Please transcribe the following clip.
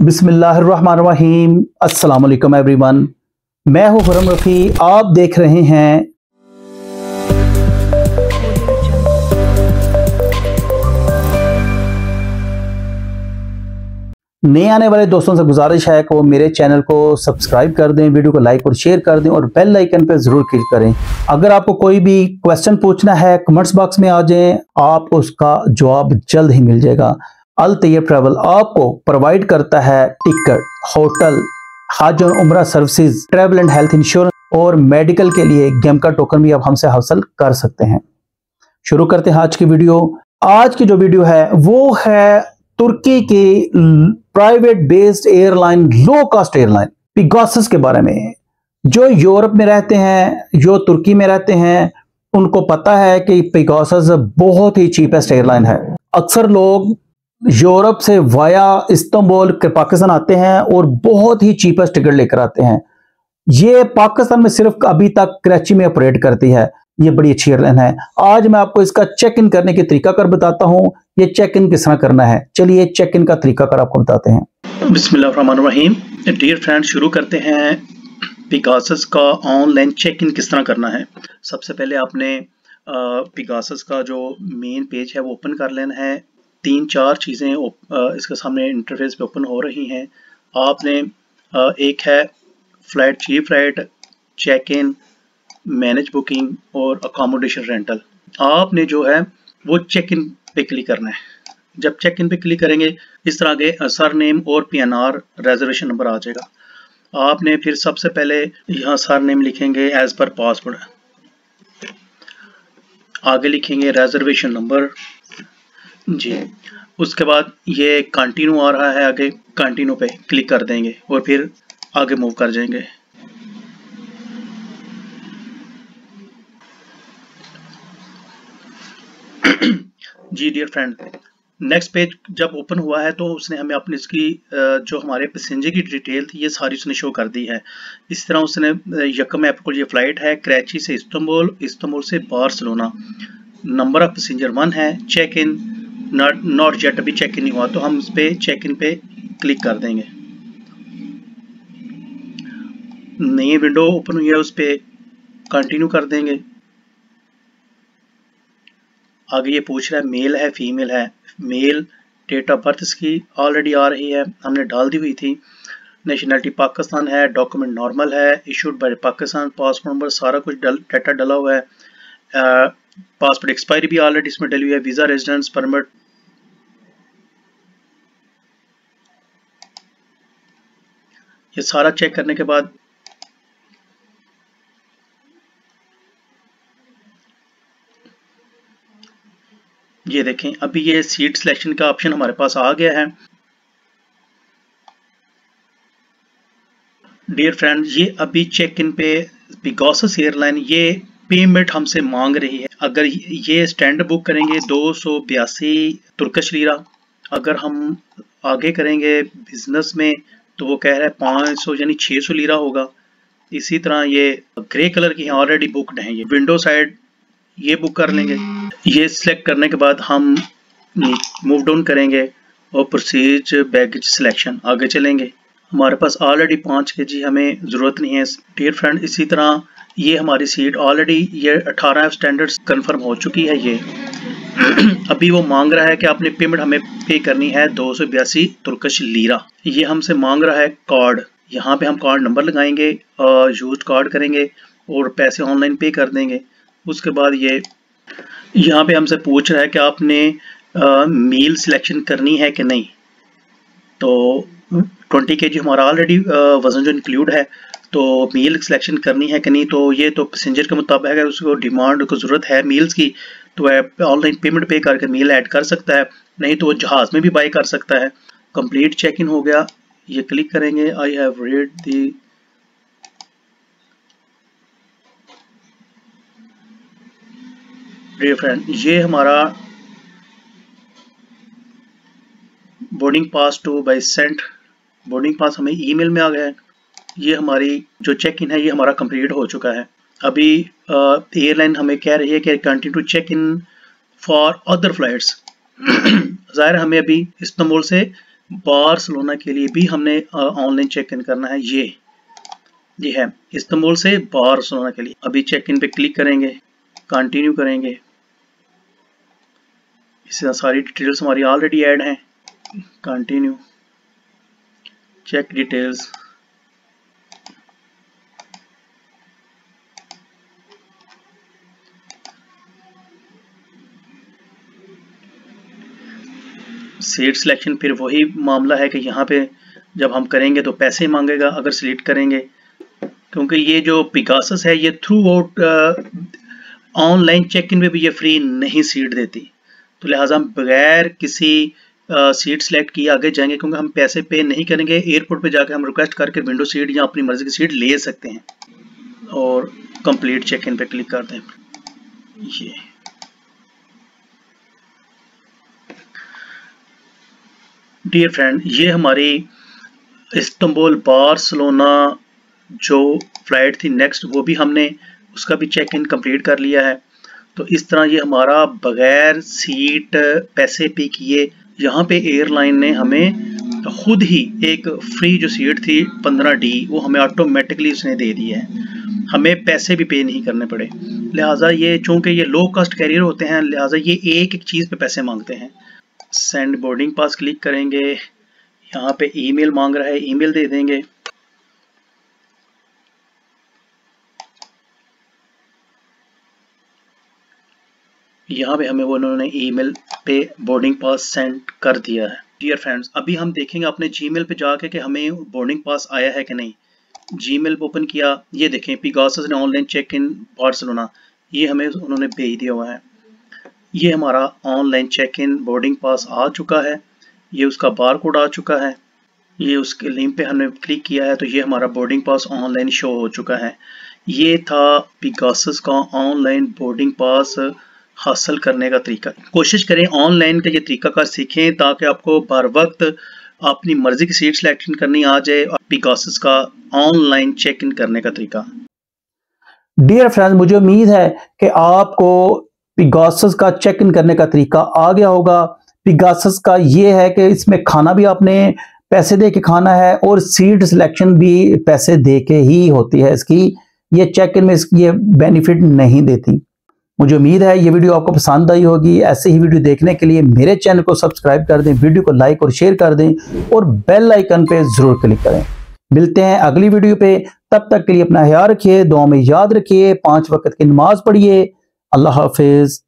बिस्मिल्लाहिर्रहमानिर्रहीम। अस्सलाम वालेकुम एवरीवन, मैं हूं खुर्रम रफ़ी। आप देख रहे हैं नए आने वाले दोस्तों से गुजारिश है कि वो मेरे चैनल को सब्सक्राइब कर दें, वीडियो को लाइक और शेयर कर दें और बेल आइकन पर जरूर क्लिक करें। अगर आपको कोई भी क्वेश्चन पूछना है कमेंट्स बॉक्स में आ जाएं, आपको उसका जवाब जल्द ही मिल जाएगा। अल तैयब ट्रैवल आपको प्रोवाइड करता है टिकट, होटल, हज और उम्रा services, travel and health insurance और मेडिकल के लिए गेम का टोकन भी आप हमसे हासिल कर सकते हैं। शुरू करते हैं आज की वीडियो। आज की जो वीडियो है वो है तुर्की की private based airline, low cost airline Pegasus के बारे में। जो यूरोप में रहते हैं, जो तुर्की में रहते हैं, उनको पता है कि पेगासस बहुत ही चीपेस्ट एयरलाइन है। अक्सर लोग यूरोप से वाया इस्तांबुल के पाकिस्तान आते हैं और बहुत ही चीपेस्ट टिकट लेकर आते हैं। ये पाकिस्तान में सिर्फ अभी तक कराची में ऑपरेट करती है। ये बड़ी अच्छी एयरलाइन है। आज मैं आपको इसका चेक इन करने के तरीकाकार बताता हूं। ये चेक इन किस तरह करना है, चलिए चेक इन का तरीकाकार आपको बताते हैं। बिस्मिल्लाहिर्रहमानिर्रहीम। डियर फ्रेंड, शुरू करते हैं पेगासस का ऑनलाइन चेक इन किस तरह करना है। सबसे पहले आपने पेगासस का जो मेन पेज है वो ओपन कर लेना है। 3-4 चीज़ें इसके सामने इंटरफेस पे ओपन हो रही हैं। आपने एक है flight, chief flight, check in, manage booking और अकोमोडेशन रेंटल। आपने जो है वो चेक इन पे क्लिक करना है। जब चेक इन पे क्लिक करेंगे इस तरह के सर नेम और PNR रिजर्वेशन नंबर आ जाएगा। आपने फिर सबसे पहले यहाँ सर नेम लिखेंगे एज पर पासपोर्ट, आगे लिखेंगे रिजर्वेशन नंबर जी। उसके बाद ये कंटिन्यू आ रहा है, आगे कंटिन्यू पे क्लिक कर देंगे और फिर आगे मूव कर जाएंगे। जी डियर फ्रेंड, नेक्स्ट पेज जब ओपन हुआ है तो उसने हमें अपनी इसकी जो हमारे पैसेंजर की डिटेल थी ये सारी उसने शो कर दी है। इस तरह उसने यकम अप्रैल ये फ्लाइट है कराची से इस्तांबुल, इस्तांबुल से बार्सिलोना, नंबर ऑफ पैसेंजर 1 है, चेक इन नॉट जेट अभी चेक इन नहीं हुआ तो हम इस पे चेक इन पे क्लिक कर देंगे। नई विंडो ओपन हुई है, उस पे कंटिन्यू कर देंगे। आगे ये पूछ रहा है मेल है फीमेल है। मेल, डेट ऑफ बर्थ इसकी ऑलरेडी आ रही है, हमने डाल दी हुई थी। नेशनलिटी पाकिस्तान है, डॉक्यूमेंट नॉर्मल है, issued by Pakistan, passport number सारा कुछ डाटा डाला हुआ है। पासपोर्ट एक्सपायरी भी ऑलरेडी इसमें डली हुई है। वीज़ा, रेजिडेंस परमिट, ये सारा चेक करने के बाद ये देखें अभी ये सीट सिलेक्शन का ऑप्शन हमारे पास आ गया है। डियर फ्रेंड, ये अभी चेक इन पे पेगासस एयरलाइन ये पेमेंट हमसे मांग रही है। अगर ये स्टैंडर्ड बुक करेंगे 282 तुर्किश लीरा, अगर हम आगे करेंगे बिजनेस में तो वो कह रहा है 500 यानी 600 लीरा होगा। इसी तरह ये ग्रे कलर की ऑलरेडी बुकड हैं। ये विंडो साइड ये बुक कर लेंगे। ये सिलेक्ट करने के बाद हम मूव डाउन करेंगे और प्रोसीज बैगेज सिलेक्शन आगे चलेंगे। हमारे पास ऑलरेडी 5 kg हमें ज़रूरत नहीं है डियर फ्रेंड। इसी तरह ये हमारी सीट ऑलरेडी ये 18 स्टैंडर्ड्स कंफर्म हो चुकी है। ये अभी वो मांग रहा है कि आपने पेमेंट हमें पे करनी है 282 तुर्किश लीरा। ये हमसे मांग रहा है कार्ड। यहाँ पे हम कार्ड नंबर लगाएंगे और यूज कार्ड करेंगे और पैसे ऑनलाइन पे कर देंगे। उसके बाद ये यहाँ पे हमसे पूछ रहा है कि आपने मील सिलेक्शन करनी है कि नहीं। तो 20 kg हमारा ऑलरेडी वजन जो इंक्लूड है, तो मील सिलेक्शन करनी है कि नहीं। तो ये तो पैसेंजर के मुताबिक है, उसको डिमांड को ज़रूरत है मील्स की तो ऑनलाइन पेमेंट पे करके मील ऐड कर सकता है, नहीं तो वो जहाज़ में भी बाय कर सकता है। कंप्लीट चेक इन हो गया, ये क्लिक करेंगे। I have read the dear friend, ये हमारा boarding pass to by sent, boarding pass हमें ईमेल में आ गया है। ये हमारी जो चेक इन है ये हमारा कंप्लीट हो चुका है। अभी एयरलाइन हमें कह रही है कि continue to check in for other flights. ज़ाहिर हमें अभी इस्तांबुल से बार्सिलोना के लिए भी हमने ऑनलाइन चेक इन करना है। ये है इस्तांबुल से बार्सिलोना के लिए। अभी चेक इन पे क्लिक करेंगे, कंटिन्यू करेंगे। इससे सारी डिटेल्स हमारी ऑलरेडी ऐड हैं। Continue, check details. Seat selection फिर वही मामला है कि यहाँ पे जब हम करेंगे तो पैसे मांगेगा अगर सिलेक्ट करेंगे, क्योंकि ये जो पिगासस है ये throughout online check in में भी ये फ्री नहीं सीट देती, तो लिहाजा हम बगैर किसी सीट सेलेक्ट किए आगे जाएंगे, क्योंकि हम पैसे पे नहीं करेंगे। एयरपोर्ट पे जाकर हम रिक्वेस्ट करके विंडो सीट या अपनी मर्जी की सीट ले सकते हैं और कंप्लीट चेक इन पे क्लिक करते हैं। ये डियर फ्रेंड, ये हमारी इस्तांबुल बार्सिलोना जो फ्लाइट थी नेक्स्ट, वो भी हमने उसका भी चेक इन कंप्लीट कर लिया है। तो इस तरह ये हमारा बगैर सीट पैसे पे किए, यहाँ पे एयरलाइन ने हमें खुद ही एक फ्री जो सीट थी 15D वो हमें ऑटोमेटिकली उसने दे दी है, हमें पैसे भी पे नहीं करने पड़े। लिहाजा ये चूँकि ये लो कॉस्ट कैरियर होते हैं, लिहाजा ये एक एक चीज़ पे पैसे मांगते हैं। सेंड बोर्डिंग पास क्लिक करेंगे, यहाँ पे ईमेल मांग रहा है, ईमेल दे देंगे। यहाँ पे हमें वो उन्होंने ईमेल पे बोर्डिंग पास सेंड कर दिया है। डियर फ्रेंड्स, अभी हम देखेंगे अपने जीमेल पे जाके कि हमें बोर्डिंग पास आया है कि नहीं। जीमेल पे ओपन किया, ये देखें पिगासस ने ऑनलाइन चेक इन बार्सिलोना, ये हमें उन्होंने भेज दिया हुआ है। ये हमारा online check in boarding pass आ चुका है, ये उसका बार कोड आ चुका है, ये उसके लिंक पे हमने क्लिक किया है तो ये हमारा बोर्डिंग पास ऑनलाइन शो हो चुका है। ये था पिगासस का ऑनलाइन बोर्डिंग पास हासिल करने का तरीका। कोशिश करें ऑनलाइन का ये तरीकाकार सीखें ताकि आपको बर वक्त अपनी मर्जी की सीट सिलेक्शन करनी आ जाए और पिगासस का ऑनलाइन चेक इन करने का तरीका। डियर फ्रेंड्स, मुझे उम्मीद है कि आपको पिगासस का चेक इन करने का तरीका आ गया होगा। पिगासस का ये है कि इसमें खाना भी आपने पैसे दे के खाना है और सीट सिलेक्शन भी पैसे दे के ही होती है इसकी। ये चेक इन में इसकी ये बेनिफिट नहीं देती। मुझे उम्मीद है ये वीडियो आपको पसंद आई होगी। ऐसे ही वीडियो देखने के लिए मेरे चैनल को सब्सक्राइब कर दें, वीडियो को लाइक और शेयर कर दें और बेल आइकन पे जरूर क्लिक करें। मिलते हैं अगली वीडियो पे, तब तक के लिए अपना ख्याल रखिए, दुआ में याद रखिए, 5 वक्त की नमाज पढ़िए। अल्लाह हाफिज।